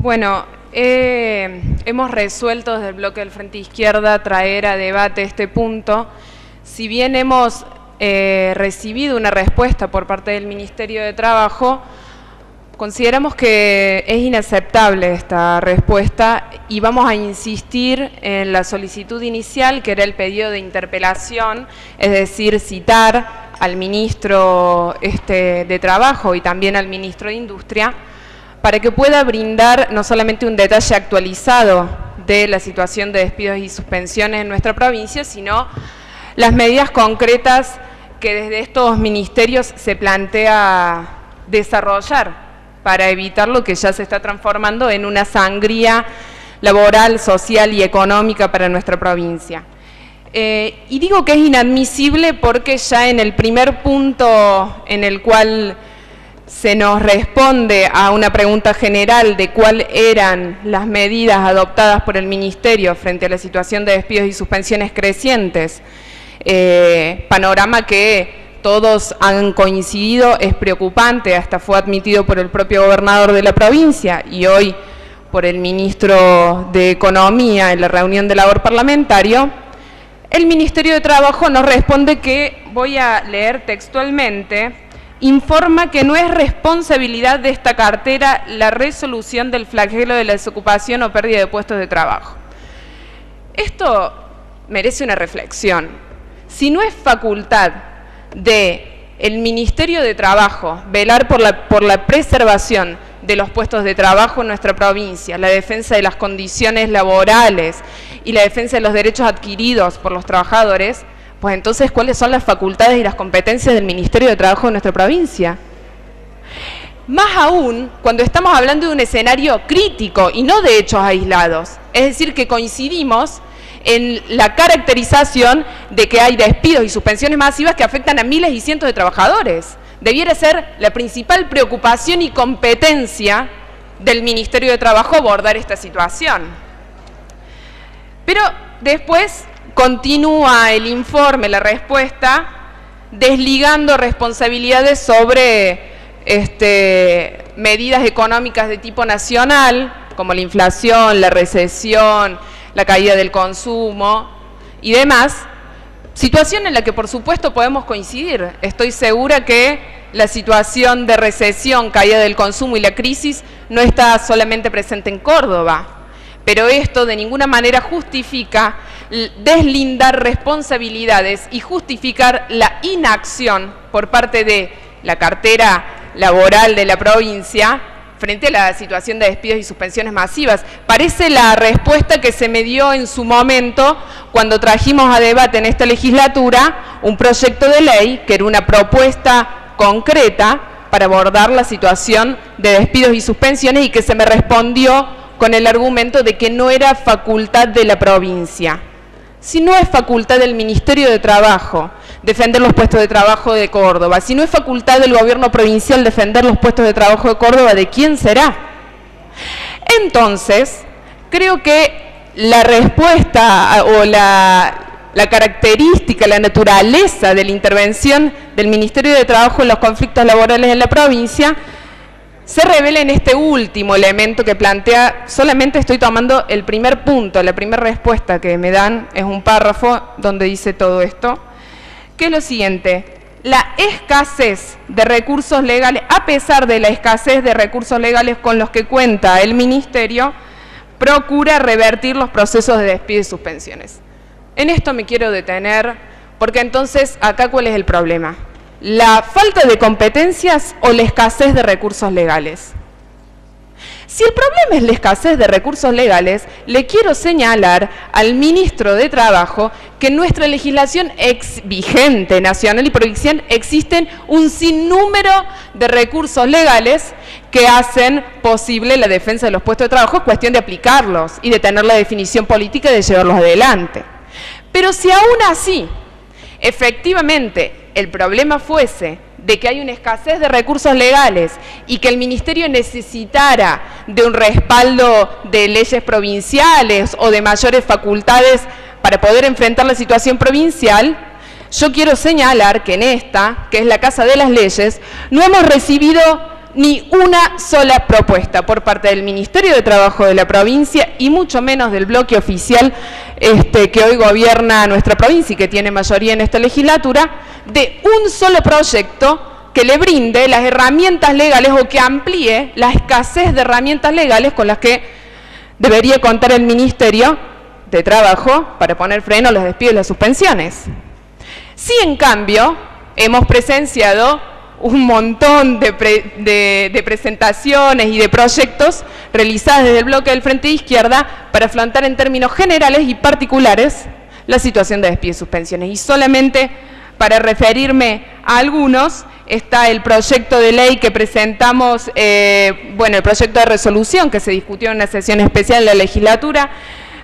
Bueno, hemos resuelto desde el bloque del Frente Izquierda traer a debate este punto. Si bien hemos recibido una respuesta por parte del Ministerio de Trabajo, consideramos que es inaceptable esta respuesta y vamos a insistir en la solicitud inicial, que era el pedido de interpelación, es decir, citar al ministro de Trabajo y también al ministro de Industria, para que pueda brindar no solamente un detalle actualizado de la situación de despidos y suspensiones en nuestra provincia, sino las medidas concretas que desde estos ministerios se plantea desarrollar para evitar lo que ya se está transformando en una sangría laboral, social y económica para nuestra provincia. Y digo que es inadmisible porque ya en el primer punto en el cual se nos responde a una pregunta general de cuáles eran las medidas adoptadas por el Ministerio frente a la situación de despidos y suspensiones crecientes, panorama que todos han coincidido es preocupante, hasta fue admitido por el propio gobernador de la provincia y hoy por el ministro de Economía en la reunión de labor parlamentario. El Ministerio de Trabajo nos responde que, voy a leer textualmente, informa que no es responsabilidad de esta cartera la resolución del flagelo de la desocupación o pérdida de puestos de trabajo. Esto merece una reflexión. Si no es facultad del Ministerio de Trabajo velar por la preservación de los puestos de trabajo en nuestra provincia, la defensa de las condiciones laborales y la defensa de los derechos adquiridos por los trabajadores, pues entonces, ¿cuáles son las facultades y las competencias del Ministerio de Trabajo de nuestra provincia? Más aún cuando estamos hablando de un escenario crítico y no de hechos aislados. Es decir, que coincidimos en la caracterización de que hay despidos y suspensiones masivas que afectan a miles y cientos de trabajadores. Debiera ser la principal preocupación y competencia del Ministerio de Trabajo abordar esta situación. Pero después continúa el informe, la respuesta, desligando responsabilidades sobre medidas económicas de tipo nacional, como la inflación, la recesión, la caída del consumo y demás, situación en la que por supuesto podemos coincidir. Estoy segura que la situación de recesión, caída del consumo y la crisis no está solamente presente en Córdoba, pero esto de ninguna manera justifica deslindar responsabilidades y justificar la inacción por parte de la cartera laboral de la provincia frente a la situación de despidos y suspensiones masivas. Parece la respuesta que se me dio en su momento cuando trajimos a debate en esta legislatura un proyecto de ley que era una propuesta concreta para abordar la situación de despidos y suspensiones y que se me respondió con el argumento de que no era facultad de la provincia. Si no es facultad del Ministerio de Trabajo defender los puestos de trabajo de Córdoba, si no es facultad del gobierno provincial defender los puestos de trabajo de Córdoba, ¿de quién será? Entonces, creo que la respuesta o la característica, la naturaleza de la intervención del Ministerio de Trabajo en los conflictos laborales en la provincia se revela en este último elemento que plantea. Solamente estoy tomando el primer punto, la primera respuesta que me dan es un párrafo donde dice todo esto, que es lo siguiente: la escasez de recursos legales, a pesar de la escasez de recursos legales con los que cuenta el Ministerio, procura revertir los procesos de despido y suspensiones. En esto me quiero detener, porque entonces, acá ¿cuál es el problema? ¿La falta de competencias o la escasez de recursos legales? Si el problema es la escasez de recursos legales, le quiero señalar al ministro de Trabajo que en nuestra legislación vigente, nacional y provincial, existen un sinnúmero de recursos legales que hacen posible la defensa de los puestos de trabajo. Es cuestión de aplicarlos y de tener la definición política y de llevarlos adelante. Pero si aún así, efectivamente, el problema fuese de que hay una escasez de recursos legales y que el Ministerio necesitara de un respaldo de leyes provinciales o de mayores facultades para poder enfrentar la situación provincial, yo quiero señalar que en esta, que es la Casa de las Leyes, no hemos recibido ni una sola propuesta por parte del Ministerio de Trabajo de la provincia y mucho menos del bloque oficial que hoy gobierna nuestra provincia y que tiene mayoría en esta legislatura, de un solo proyecto que le brinde las herramientas legales o que amplíe la escasez de herramientas legales con las que debería contar el Ministerio de Trabajo para poner freno a los despidos y las suspensiones. Sí, en cambio, hemos presenciado un montón de presentaciones y de proyectos realizados desde el bloque del Frente de Izquierda para afrontar en términos generales y particulares la situación de despidos y suspensiones. Y solamente para referirme a algunos, está el proyecto de ley que presentamos, el proyecto de resolución que se discutió en una sesión especial de la legislatura,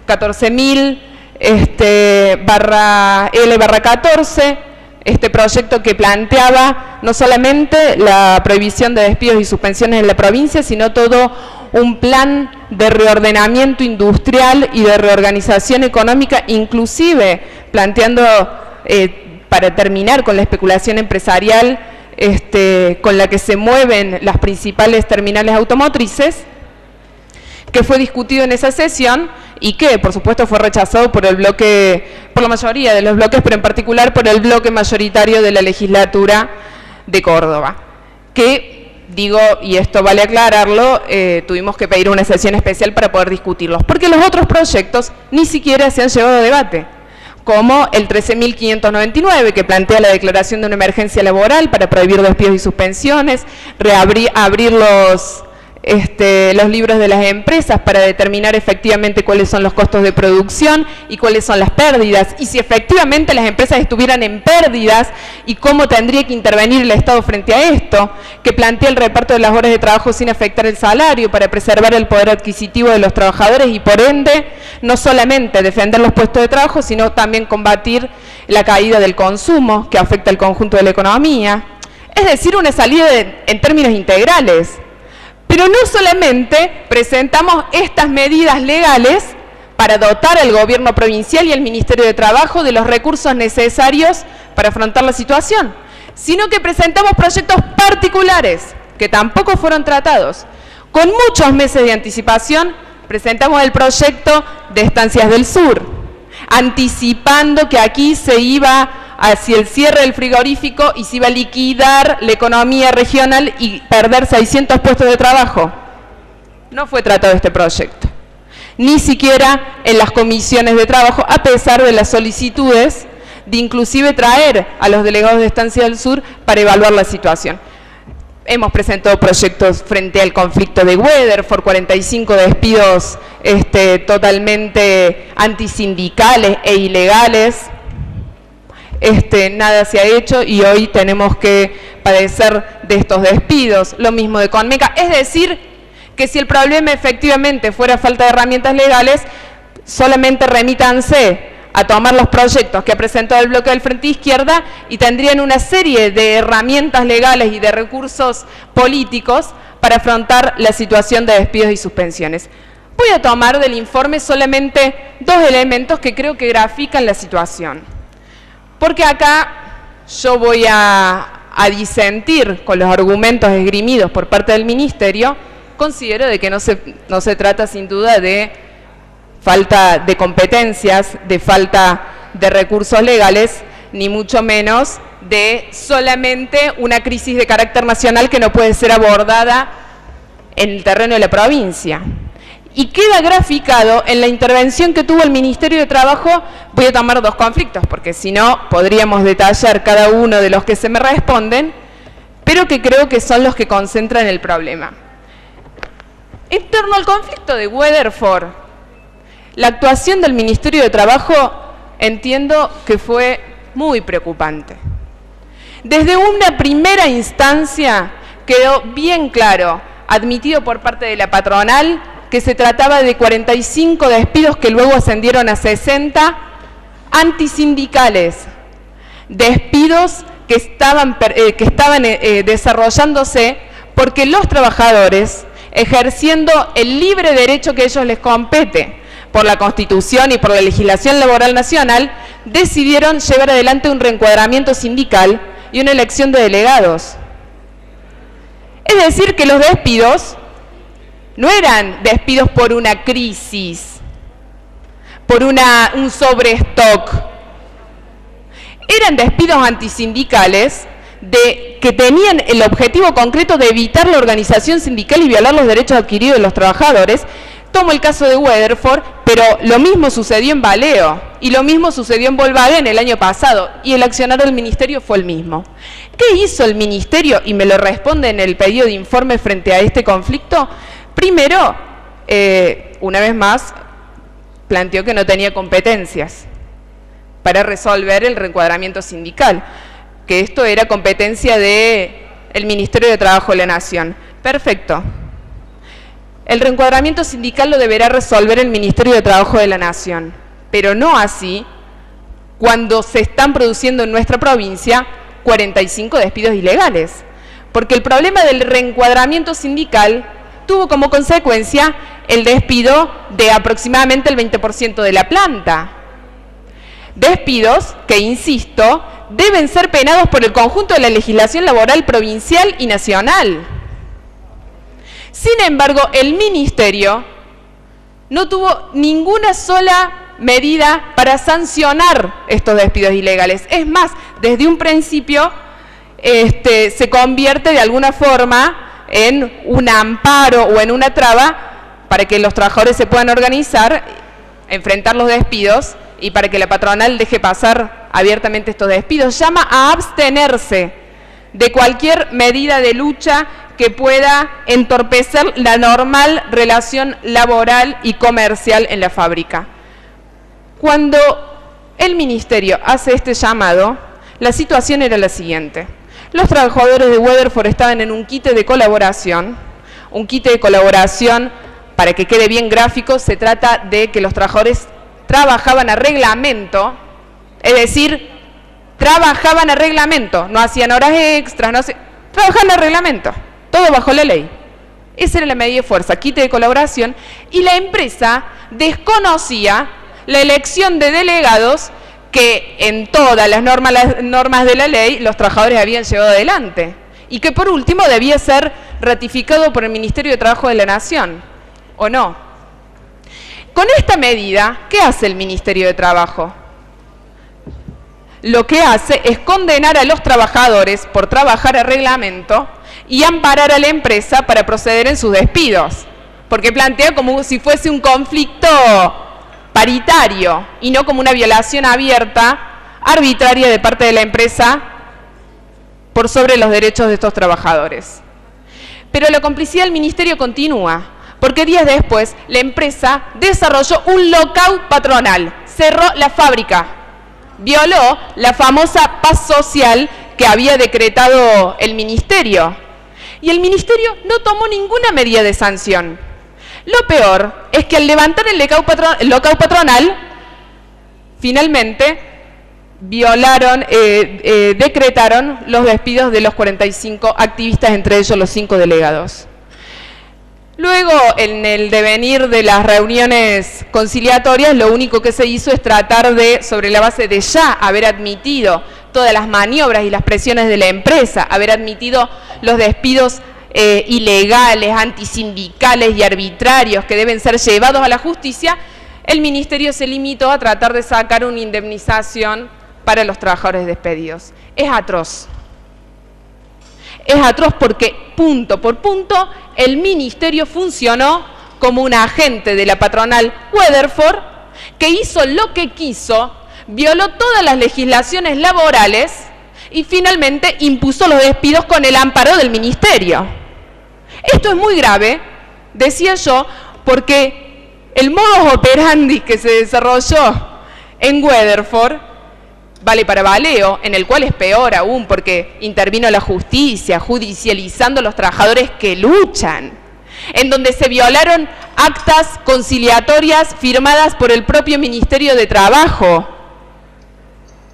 14.000/L/14, este proyecto que planteaba no solamente la prohibición de despidos y suspensiones en la provincia, sino todo un plan de reordenamiento industrial y de reorganización económica, inclusive planteando para terminar con la especulación empresarial con la que se mueven las principales terminales automotrices, que fue discutido en esa sesión y que, por supuesto, fue rechazado por el bloque, por la mayoría de los bloques, pero en particular por el bloque mayoritario de la legislatura de Córdoba, que, digo, y esto vale aclararlo, tuvimos que pedir una sesión especial para poder discutirlos, porque los otros proyectos ni siquiera se han llevado a debate, como el 13.599, que plantea la declaración de una emergencia laboral para prohibir despidos y suspensiones, abrir los libros de las empresas para determinar efectivamente cuáles son los costos de producción y cuáles son las pérdidas, y si efectivamente las empresas estuvieran en pérdidas y cómo tendría que intervenir el Estado frente a esto, que plantea el reparto de las horas de trabajo sin afectar el salario para preservar el poder adquisitivo de los trabajadores y por ende no solamente defender los puestos de trabajo, sino también combatir la caída del consumo que afecta al conjunto de la economía. Es decir, una salida en términos integrales. Pero no solamente presentamos estas medidas legales para dotar al gobierno provincial y al Ministerio de Trabajo de los recursos necesarios para afrontar la situación, sino que presentamos proyectos particulares que tampoco fueron tratados. Con muchos meses de anticipación presentamos el proyecto de Estancias del Sur, anticipando que aquí se iba hacia el cierre del frigorífico y se iba a liquidar la economía regional y perder 600 puestos de trabajo. No fue tratado este proyecto, ni siquiera en las comisiones de trabajo, a pesar de las solicitudes de inclusive traer a los delegados de Estancia del Sur para evaluar la situación. Hemos presentado proyectos frente al conflicto de Weatherford, 45 despidos totalmente antisindicales e ilegales. Nada se ha hecho y hoy tenemos que padecer de estos despidos. Lo mismo de Conmeca. Es decir, que si el problema efectivamente fuera falta de herramientas legales, solamente remítanse a tomar los proyectos que ha presentado el bloque del Frente Izquierda y tendrían una serie de herramientas legales y de recursos políticos para afrontar la situación de despidos y suspensiones. Voy a tomar del informe solamente dos elementos que creo que grafican la situación. Porque acá yo voy a disentir con los argumentos esgrimidos por parte del Ministerio. Considero de que no se trata sin duda de falta de competencias, de falta de recursos legales, ni mucho menos de solamente una crisis de carácter nacional que no puede ser abordada en el terreno de la provincia. Y queda graficado en la intervención que tuvo el Ministerio de Trabajo. Voy a tomar dos conflictos, porque si no podríamos detallar cada uno de los que se me responden, pero que creo que son los que concentran el problema. En torno al conflicto de Weatherford, la actuación del Ministerio de Trabajo entiendo que fue muy preocupante. Desde una primera instancia quedó bien claro, admitido por parte de la patronal, que se trataba de 45 despidos que luego ascendieron a 60 antisindicales, despidos que estaban desarrollándose porque los trabajadores, ejerciendo el libre derecho que a ellos les compete por la Constitución y por la legislación laboral nacional, decidieron llevar adelante un reencuadramiento sindical y una elección de delegados. Es decir, que los despidos no eran despidos por una crisis, por un sobrestock. Eran despidos antisindicales que tenían el objetivo concreto de evitar la organización sindical y violar los derechos adquiridos de los trabajadores. Tomo el caso de Weatherford, pero lo mismo sucedió en Valeo y lo mismo sucedió en Volkswagen el año pasado y el accionar del ministerio fue el mismo. ¿Qué hizo el ministerio? Y me lo responde en el pedido de informe frente a este conflicto. Primero, una vez más, planteó que no tenía competencias para resolver el reencuadramiento sindical, que esto era competencia del Ministerio de Trabajo de la Nación. Perfecto. El reencuadramiento sindical lo deberá resolver el Ministerio de Trabajo de la Nación, pero no así cuando se están produciendo en nuestra provincia 45 despidos ilegales, porque el problema del reencuadramiento sindical tuvo como consecuencia el despido de aproximadamente el 20% de la planta. Despidos que, insisto, deben ser penados por el conjunto de la legislación laboral provincial y nacional. Sin embargo, el ministerio no tuvo ninguna sola medida para sancionar estos despidos ilegales. Es más, desde un principio se convierte de alguna forma en un amparo o en una traba para que los trabajadores se puedan organizar, enfrentar los despidos y para que la patronal deje pasar abiertamente estos despidos. Llama a abstenerse de cualquier medida de lucha que pueda entorpecer la normal relación laboral y comercial en la fábrica. Cuando el ministerio hace este llamado, la situación era la siguiente. Los trabajadores de Weatherford estaban en un quite de colaboración. Un quite de colaboración, para que quede bien gráfico, se trata de que los trabajadores trabajaban a reglamento, es decir, trabajaban a reglamento, no hacían horas extras, trabajaban a reglamento, todo bajo la ley. Esa era la medida de fuerza, quite de colaboración, y la empresa desconocía la elección de delegados que en todas las normas de la ley los trabajadores habían llevado adelante y que por último debía ser ratificado por el Ministerio de Trabajo de la Nación, ¿o no? Con esta medida, ¿qué hace el Ministerio de Trabajo? Lo que hace es condenar a los trabajadores por trabajar a reglamento y amparar a la empresa para proceder en sus despidos, porque plantea como si fuese un conflicto paritario y no como una violación abierta, arbitraria de parte de la empresa por sobre los derechos de estos trabajadores. Pero la complicidad del ministerio continúa, porque días después la empresa desarrolló un lockout patronal, cerró la fábrica, violó la famosa paz social que había decretado el ministerio. Y el ministerio no tomó ninguna medida de sanción. Lo peor es que al levantar el lockout patronal, finalmente violaron, decretaron los despidos de los 45 activistas, entre ellos los 5 delegados. Luego, en el devenir de las reuniones conciliatorias, lo único que se hizo es tratar de, sobre la base de ya haber admitido todas las maniobras y las presiones de la empresa, haber admitido los despidos ilegales, antisindicales y arbitrarios que deben ser llevados a la justicia, el ministerio se limitó a tratar de sacar una indemnización para los trabajadores despedidos. Es atroz. Es atroz porque, punto por punto, el ministerio funcionó como un agente de la patronal Weatherford que hizo lo que quiso, violó todas las legislaciones laborales y finalmente impuso los despidos con el amparo del ministerio. Esto es muy grave, decía yo, porque el modus operandi que se desarrolló en Weatherford vale para Valeo, en el cual es peor aún porque intervino la justicia, judicializando a los trabajadores que luchan, en donde se violaron actas conciliatorias firmadas por el propio Ministerio de Trabajo,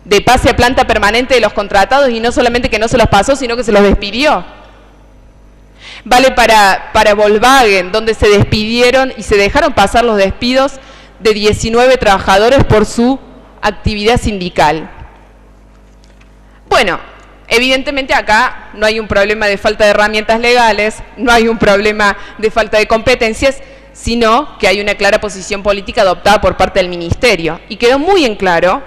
de pase a planta permanente de los contratados, y no solamente que no se los pasó, sino que se los despidió. Vale para Volkswagen, donde se despidieron y se dejaron pasar los despidos de 19 trabajadores por su actividad sindical. Bueno, Evidentemente acá no hay un problema de falta de herramientas legales, no hay un problema de falta de competencias, sino que hay una clara posición política adoptada por parte del Ministerio. Y quedó muy en claro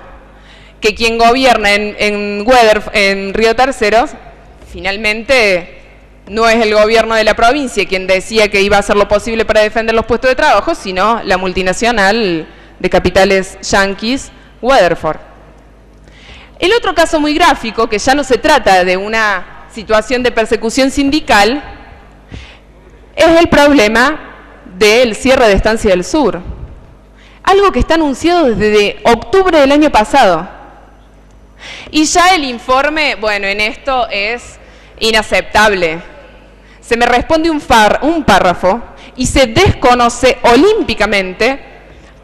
que quien gobierna en Río Terceros, finalmente no es el gobierno de la provincia quien decía que iba a hacer lo posible para defender los puestos de trabajo, sino la multinacional de capitales yanquis, Weatherford. El otro caso muy gráfico, que ya no se trata de una situación de persecución sindical, es el problema del cierre de Estancia del Sur. Algo que está anunciado desde octubre del año pasado. Y ya el informe, bueno, en esto es inaceptable. Se me responde un párrafo y se desconoce olímpicamente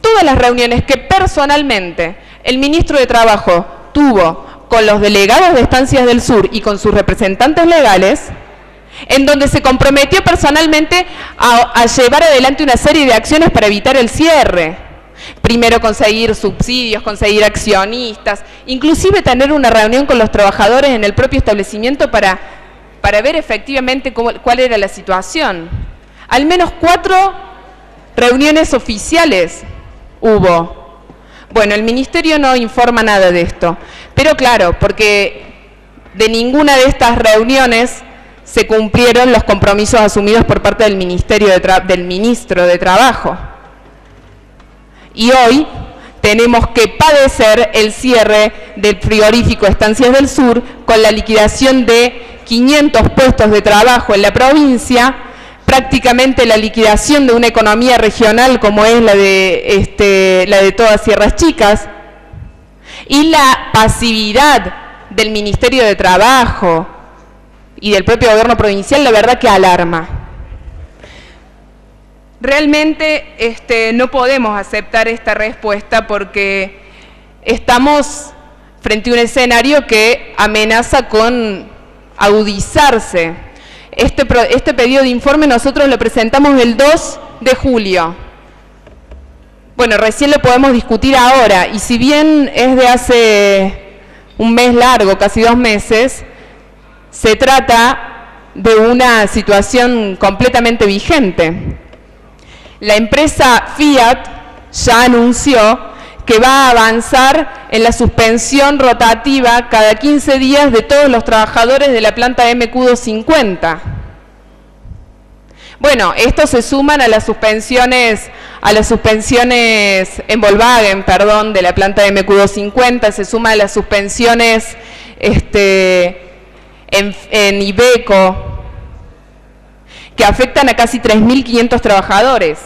todas las reuniones que personalmente el ministro de Trabajo tuvo con los delegados de Estancias del Sur y con sus representantes legales, en donde se comprometió personalmente a llevar adelante una serie de acciones para evitar el cierre. Primero conseguir subsidios, conseguir accionistas, inclusive tener una reunión con los trabajadores en el propio establecimiento para ver efectivamente cuál era la situación. Al menos 4 reuniones oficiales hubo. Bueno, el Ministerio no informa nada de esto, pero claro, porque de ninguna de estas reuniones se cumplieron los compromisos asumidos por parte del del Ministro de Trabajo. Y hoy tenemos que padecer el cierre del frigorífico Estancias del Sur con la liquidación de 500 puestos de trabajo en la provincia, prácticamente la liquidación de una economía regional como es la de todas Sierras Chicas, y la pasividad del Ministerio de Trabajo y del propio gobierno provincial, la verdad que alarma. Realmente no podemos aceptar esta respuesta porque estamos frente a un escenario que amenaza con agudizarse. Este pedido de informe nosotros lo presentamos el 2 de julio. Bueno, recién lo podemos discutir ahora, y si bien es de hace un mes largo, casi 2 meses, se trata de una situación completamente vigente. La empresa Fiat ya anunció que va a avanzar en la suspensión rotativa cada 15 días de todos los trabajadores de la planta MQ250. Bueno, estos se suman a las suspensiones en Volkswagen, perdón, de la planta MQ250, se suman a las suspensiones en Iveco, que afectan a casi 3.500 trabajadores.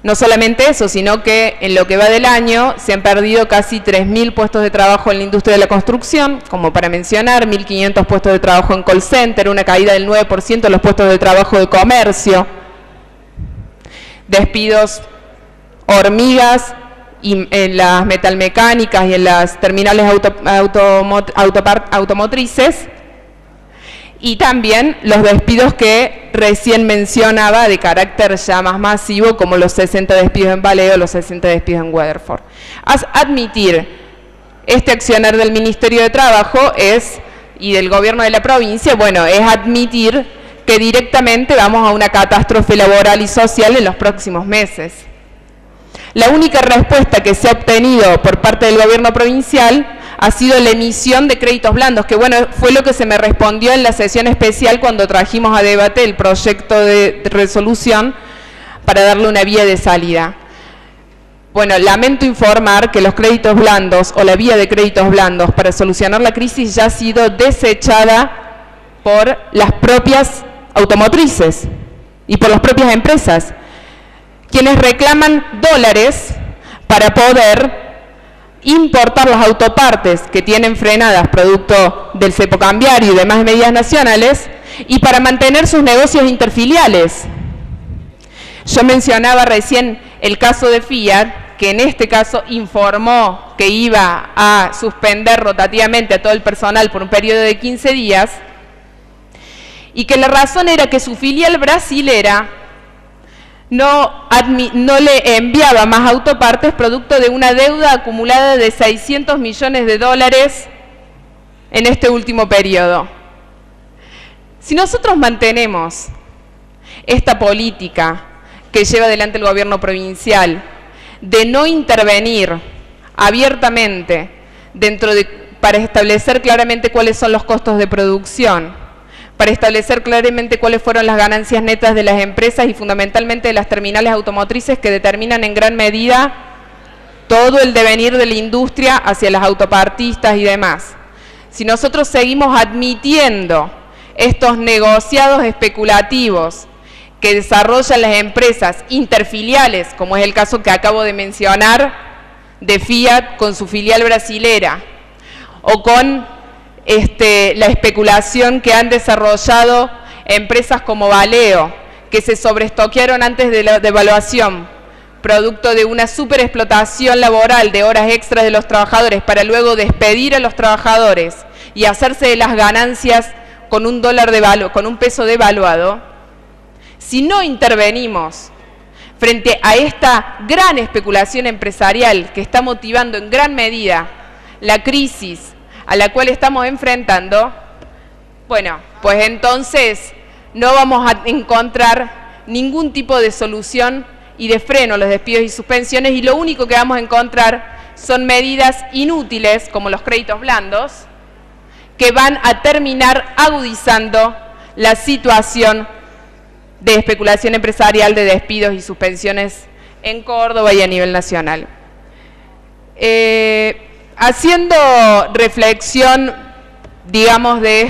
No solamente eso, sino que en lo que va del año se han perdido casi 3.000 puestos de trabajo en la industria de la construcción, como para mencionar, 1.500 puestos de trabajo en call center, una caída del 9% de los puestos de trabajo de comercio, despidos hormigas y en las metalmecánicas y en las terminales automotrices, y también los despidos que recién mencionaba de carácter ya más masivo, como los 60 despidos en Valeo, los 60 despidos en Weatherford. Admitir este accionar del Ministerio de Trabajo y del gobierno de la provincia, bueno, es admitir que directamente vamos a una catástrofe laboral y social en los próximos meses. La única respuesta que se ha obtenido por parte del gobierno provincial ha sido la emisión de créditos blandos, que bueno, fue lo que se me respondió en la sesión especial cuando trajimos a debate el proyecto de resolución para darle una vía de salida. Bueno, lamento informar que los créditos blandos o la vía de créditos blandos para solucionar la crisis ya ha sido desechada por las propias automotrices y por las propias empresas, quienes reclaman dólares para poder importar las autopartes que tienen frenadas producto del cepo cambiario y demás medidas nacionales, y para mantener sus negocios interfiliales. Yo mencionaba recién el caso de Fiat, que en este caso informó que iba a suspender rotativamente a todo el personal por un periodo de 15 días, y que la razón era que su filial brasilera no le enviaba más autopartes producto de una deuda acumulada de $600 millones en este último periodo. Si nosotros mantenemos esta política que lleva adelante el gobierno provincial de no intervenir abiertamente para establecer claramente cuáles son los costos de producción, para establecer claramente cuáles fueron las ganancias netas de las empresas y fundamentalmente de las terminales automotrices que determinan en gran medida todo el devenir de la industria hacia las autopartistas y demás. Si nosotros seguimos admitiendo estos negociados especulativos que desarrollan las empresas interfiliales, como es el caso que acabo de mencionar, de Fiat con su filial brasilera, o con la especulación que han desarrollado empresas como Valeo, que se sobreestoquearon antes de la devaluación, producto de una superexplotación laboral de horas extras de los trabajadores para luego despedir a los trabajadores y hacerse de las ganancias con un peso devaluado. Si no intervenimos frente a esta gran especulación empresarial que está motivando en gran medida la crisis a la cual estamos enfrentando, bueno, pues entonces no vamos a encontrar ningún tipo de solución y de freno a los despidos y suspensiones, y lo único que vamos a encontrar son medidas inútiles, como los créditos blandos, que van a terminar agudizando la situación de especulación empresarial, de despidos y suspensiones en Córdoba y a nivel nacional. Haciendo reflexión, digamos, de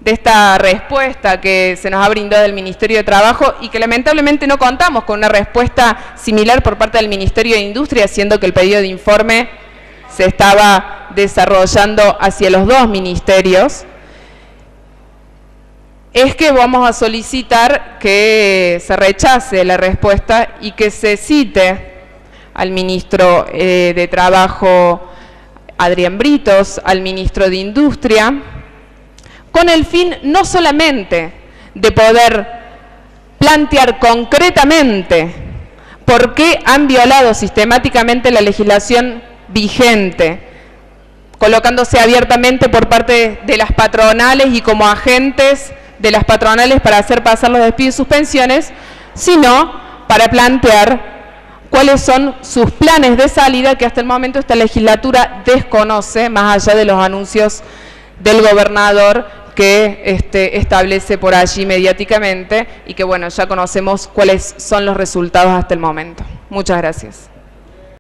esta respuesta que se nos ha brindado del Ministerio de Trabajo y que lamentablemente no contamos con una respuesta similar por parte del Ministerio de Industria, siendo que el pedido de informe se estaba desarrollando hacia los dos ministerios, es que vamos a solicitar que se rechace la respuesta y que se cite al ministro de Trabajo, Adrián Britos, al ministro de Industria, con el fin no solamente de poder plantear concretamente por qué han violado sistemáticamente la legislación vigente, colocándose abiertamente por parte de las patronales y como agentes de las patronales para hacer pasar los despidos y suspensiones, sino para plantear cuáles son sus planes de salida que hasta el momento esta legislatura desconoce, más allá de los anuncios del gobernador que establece por allí mediáticamente y que, bueno, ya conocemos cuáles son los resultados hasta el momento. Muchas gracias.